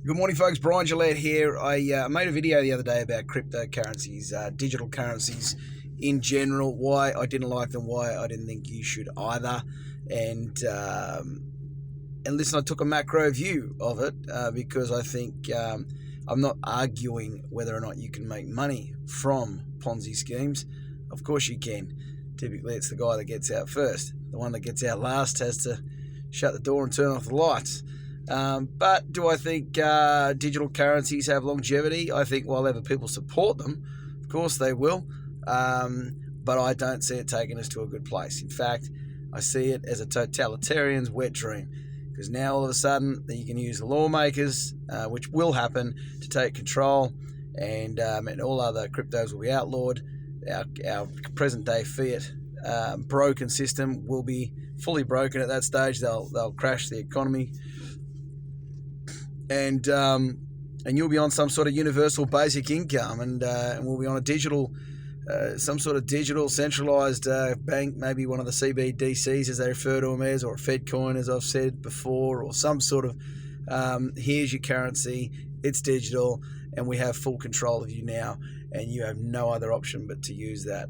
Good morning, folks. Brian Gillette here. I made a video the other day about cryptocurrencies, digital currencies in general, why I didn't like them, why I didn't think you should either. And listen, I took a macro view of it because I think I'm not arguing whether or not you can make money from Ponzi schemes. Of course you can. Typically, it's the guy that gets out first. The one that gets out last has to shut the door and turn off the lights. But do I think digital currencies have longevity? I think while ever people support them, of course they will, but I don't see it taking us to a good place. In fact, I see it as a totalitarian's wet dream, because now all of a sudden you can use the lawmakers, which will happen, to take control, and all other cryptos will be outlawed. Our present-day fiat broken system will be fully broken at that stage. They'll crash the economy. And you'll be on some sort of universal basic income, and we'll be on a digital, some sort of digital centralized bank, maybe one of the CBDCs as they refer to them as, or a Fed coin as I've said before, or some sort of here's your currency, it's digital, and we have full control of you now, and you have no other option but to use that.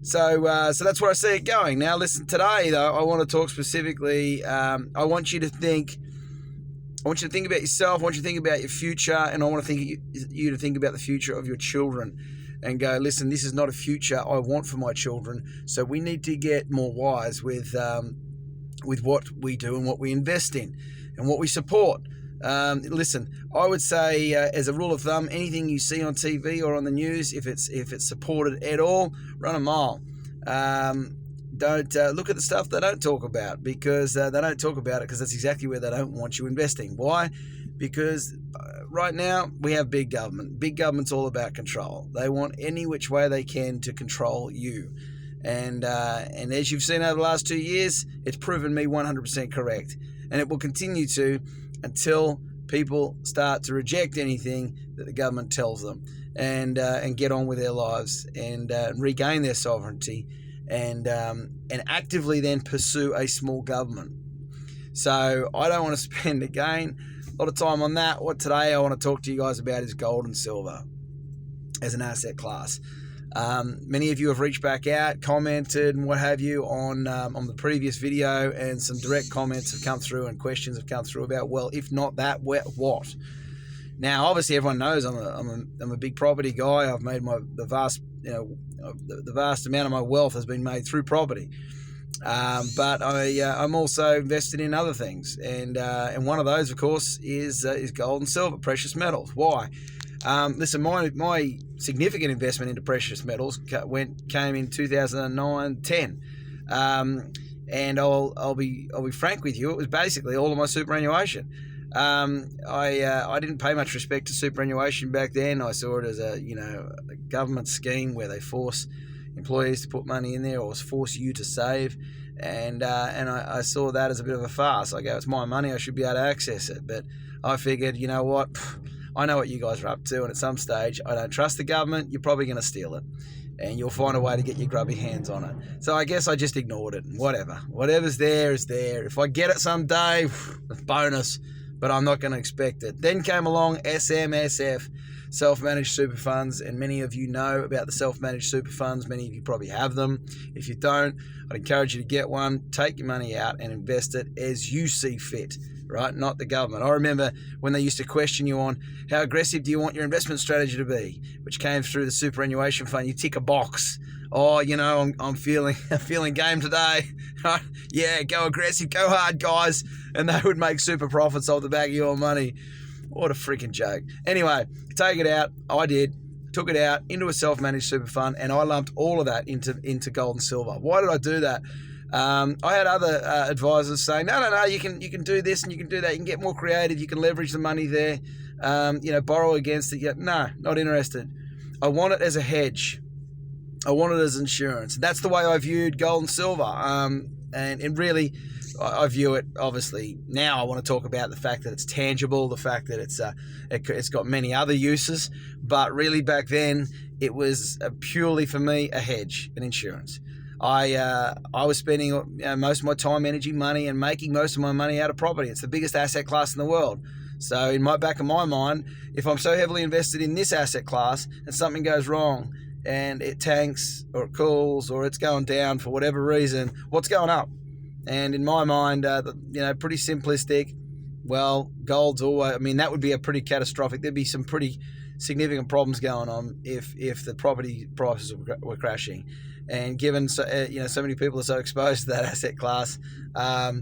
So that's where I see it going. Now, listen, today though, I want to talk specifically. I want you to think about yourself. I want you to think about your future, and I want to you to think about the future of your children, and go, listen, this is not a future I want for my children. So we need to get more wise with what we do and what we invest in and what we support. Listen, I would say, as a rule of thumb, anything you see on TV or on the news, if it's supported at all, run a mile. Don't look at the stuff they don't talk about, because they don't talk about it because that's exactly where they don't want you investing. Why? Because right now we have big government. Big government's all about control. They want any which way they can to control you. And as you've seen over the last 2 years, it's proven me 100% correct. And it will continue to until people start to reject anything that the government tells them, and get on with their lives, and regain their sovereignty, and actively then pursue a small government. So I don't want to spend, again, a lot of time on that. What today I want to talk to you guys about is gold and silver as an asset class. Many of you have reached back out, commented, and what have you on the previous video, and some direct comments have come through and questions have come through about, well, if not that, what? Now, obviously, everyone knows I'm a big property guy. I've made the vast amount of my wealth has been made through property. But I'm also invested in other things, and one of those, of course, is gold and silver, precious metals. Why? Listen, my significant investment into precious metals came in 2009-10, and I'll be frank with you. It was basically all of my superannuation. I didn't pay much respect to superannuation back then. I saw it as a government scheme where they force employees to put money in there, or force you to save, and I saw that as a bit of a farce. I go, it's my money, I should be able to access it. But I figured, you know what, I know what you guys are up to, and at some stage, I don't trust the government. You're probably going to steal it, and you'll find a way to get your grubby hands on it. So I guess I just ignored it. Whatever's there is there. If I get it someday, bonus, but I'm not going to expect it. Then came along SMSF, self-managed super funds, and many of you know about the self-managed super funds. Many of you probably have them. If you don't, I'd encourage you to get one, take your money out and invest it as you see fit, right? Not the government. I remember when they used to question you on how aggressive do you want your investment strategy to be, which came through the superannuation fund. You tick a box. Oh, I'm feeling game today. Yeah, go aggressive, go hard, guys. And they would make super profits off the back of your money. What a freaking joke. Anyway, take it out. I did. Took it out into a self-managed super fund, and I lumped all of that into gold and silver. Why did I do that? I had other advisors saying, no, you can do this and you can do that. You can get more creative. You can leverage the money there. Borrow against it. No, not interested. I want it as a hedge. I want it as insurance. That's the way I viewed gold and silver. And really, I view it, obviously, now I want to talk about the fact that it's tangible, the fact that it's got many other uses. But really, back then, it was purely, for me, a hedge, an insurance. I was spending most of my time, energy, money, and making most of my money out of property. It's the biggest asset class in the world. So in my back of my mind, if I'm so heavily invested in this asset class and something goes wrong and it tanks or it cools or it's going down for whatever reason, what's going up? And in my mind, pretty simplistic. Well, gold's always, I mean, that would be a pretty catastrophic. There'd be some pretty significant problems going on if the property prices were crashing. And given so many people are so exposed to that asset class, they're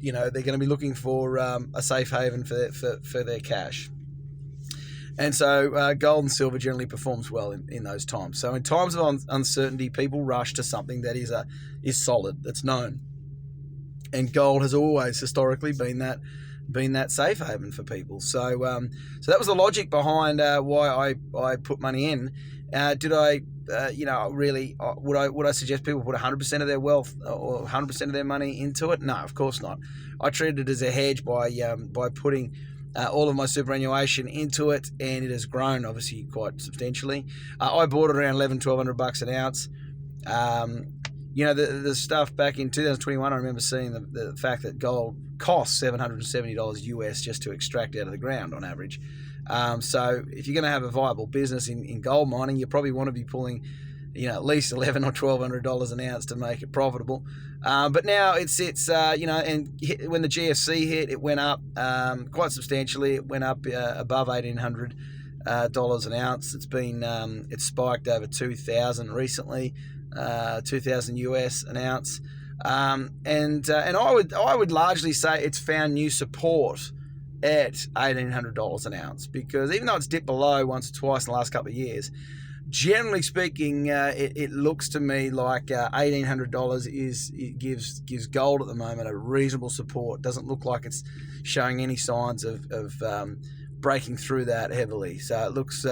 going to be looking for a safe haven for their cash. And so gold and silver generally performs well in those times. So in times of uncertainty, people rush to something that is solid, that's known. And gold has always historically been that safe haven for people. So that was the logic behind why I put money in. Did I, would I suggest people put 100% of their wealth or 100% of their money into it? No, of course not. I treated it as a hedge by putting all of my superannuation into it, and it has grown obviously quite substantially. I bought it around $1,100-$1,200 an ounce. The stuff back in 2021, I remember seeing the fact that gold costs $770 US just to extract out of the ground on average. So if you're going to have a viable business in gold mining, you probably want to be pulling, at least $1,100 or $1,200 an ounce to make it profitable. But now and when the GFC hit, it went up quite substantially. It went up above $1,800 an ounce. It's spiked over 2,000 recently. 2,000 US an ounce, and I would largely say it's found new support at $1,800 an ounce, because even though it's dipped below once or twice in the last couple of years, generally speaking, it looks to me like $1,800 gives gold at the moment a reasonable support. Doesn't look like it's showing any signs of breaking through that heavily. So it looks.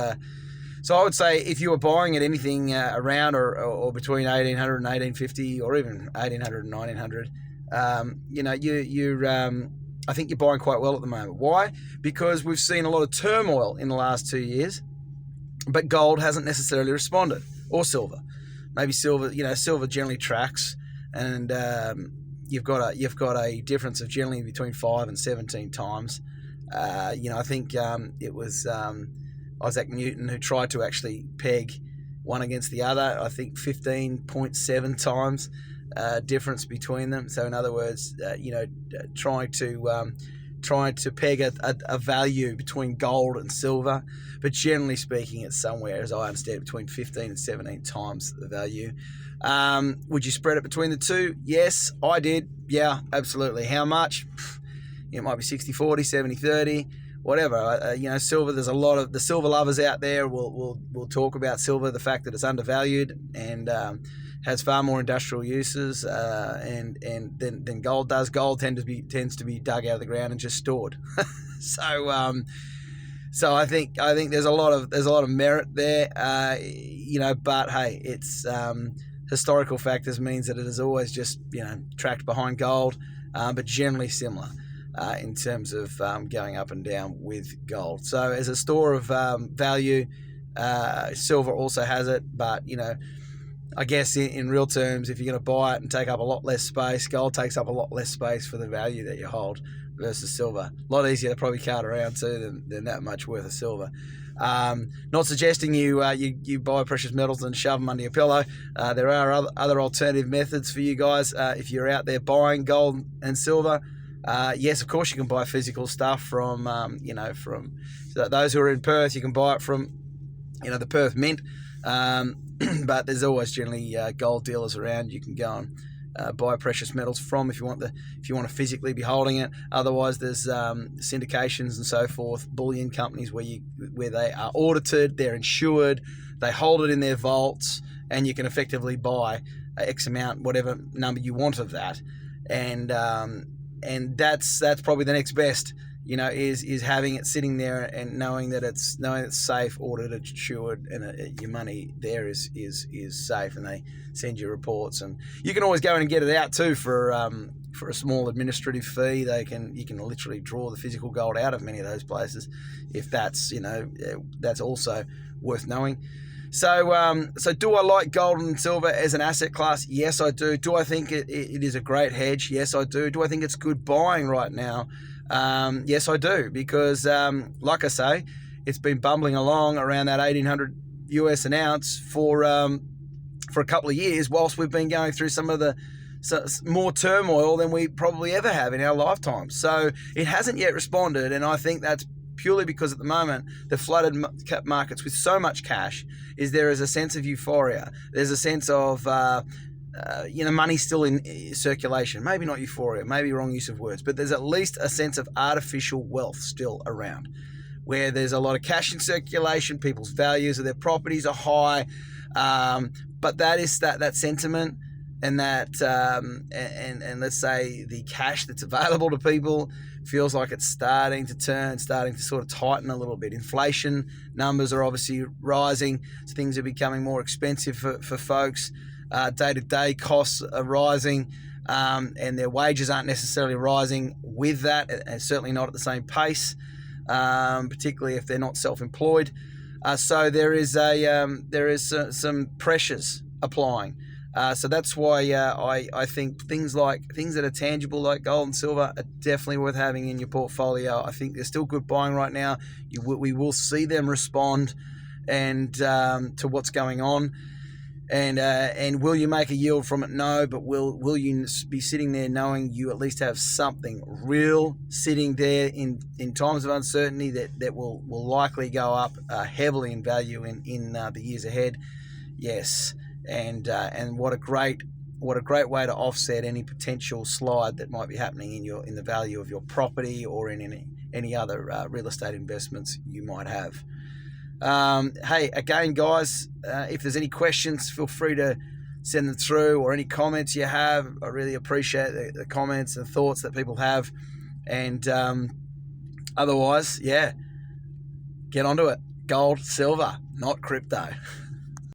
So I would say if you were buying at anything around or between $1,800 and $1,850, or even $1,800 and $1,900, I think you're buying quite well at the moment. Why? Because we've seen a lot of turmoil in the last 2 years, but gold hasn't necessarily responded, or silver. Maybe silver. Silver generally tracks, and you've got a difference of generally between 5 and 17 times. I think it was. Isaac Newton, who tried to actually peg one against the other, I think 15.7 times difference between them. So in other words, trying to peg a value between gold and silver, but generally speaking, it's somewhere, as I understand, between 15 and 17 times the value. Would you spread it between the two? Yes, I did. Yeah, absolutely. How much? It might be 60-40, 70-30. Whatever, silver. There's a lot of the silver lovers out there. We'll talk about silver, the fact that it's undervalued and has far more industrial uses than gold does. Gold tends to be dug out of the ground and just stored. So I think there's a lot of merit there. But hey, it's historical factors means that it has always just tracked behind gold, but generally similar. In terms of going up and down with gold. So as a store of value, silver also has it, but I guess in real terms, if you're going to buy it and take up a lot less space, gold takes up a lot less space for the value that you hold versus silver. A lot easier to probably cart around too than that much worth of silver. Not suggesting you buy precious metals and shove them under your pillow. There are other alternative methods for you guys if you're out there buying gold and silver. Yes, of course you can buy physical stuff from those who are in Perth. You can buy it from, the Perth Mint. But there's always generally gold dealers around you can go and buy precious metals from if you want to physically be holding it. Otherwise, there's syndications and so forth, bullion companies where they are audited, they're insured, they hold it in their vaults, and you can effectively buy X amount, whatever number you want of that, and that's probably the next best. Is having it sitting there and knowing that it's safe, audited, insured, and your money there is safe, and they send you reports, and you can always go in and get it out too for a small administrative fee. You can literally draw the physical gold out of many of those places, if that's that's also worth knowing. So do I like gold and silver as an asset class? Yes, I do. Do I think it is a great hedge? Yes, I do. Do I think it's good buying right now? Yes, I do, because like I say, it's been bumbling along around that 1800 US an ounce for a couple of years, whilst we've been going through some of the more turmoil than we probably ever have in our lifetime. So it hasn't yet responded, and I think that's purely because at the moment the flooded markets with so much cash there is a sense of euphoria. There's a sense of money still in circulation. Maybe not euphoria, maybe wrong use of words, but there's at least a sense of artificial wealth still around, where there's a lot of cash in circulation, people's values of their properties are high, but that sentiment and that and let's say the cash that's available to people feels like it's starting to sort of tighten a little bit. Inflation numbers are obviously rising, so things are becoming more expensive for folks. Day-to-day costs are rising, and their wages aren't necessarily rising with that, and certainly not at the same pace, particularly if they're not self-employed. So there is some pressures applying. So that's why I think things that are tangible like gold and silver are definitely worth having in your portfolio. I think they're still good buying right now. We will see them respond and to what's going on. And will you make a yield from it? No, but will you be sitting there knowing you at least have something real sitting there in times of uncertainty that will likely go up heavily in value in the years ahead? Yes, and what a great way to offset any potential slide that might be happening in the value of your property or in any other real estate investments you might have. Hey, again, guys, if there's any questions, feel free to send them through, or any comments you have. I really appreciate the comments and thoughts that people have. And otherwise, yeah, get onto it. Gold, silver, not crypto.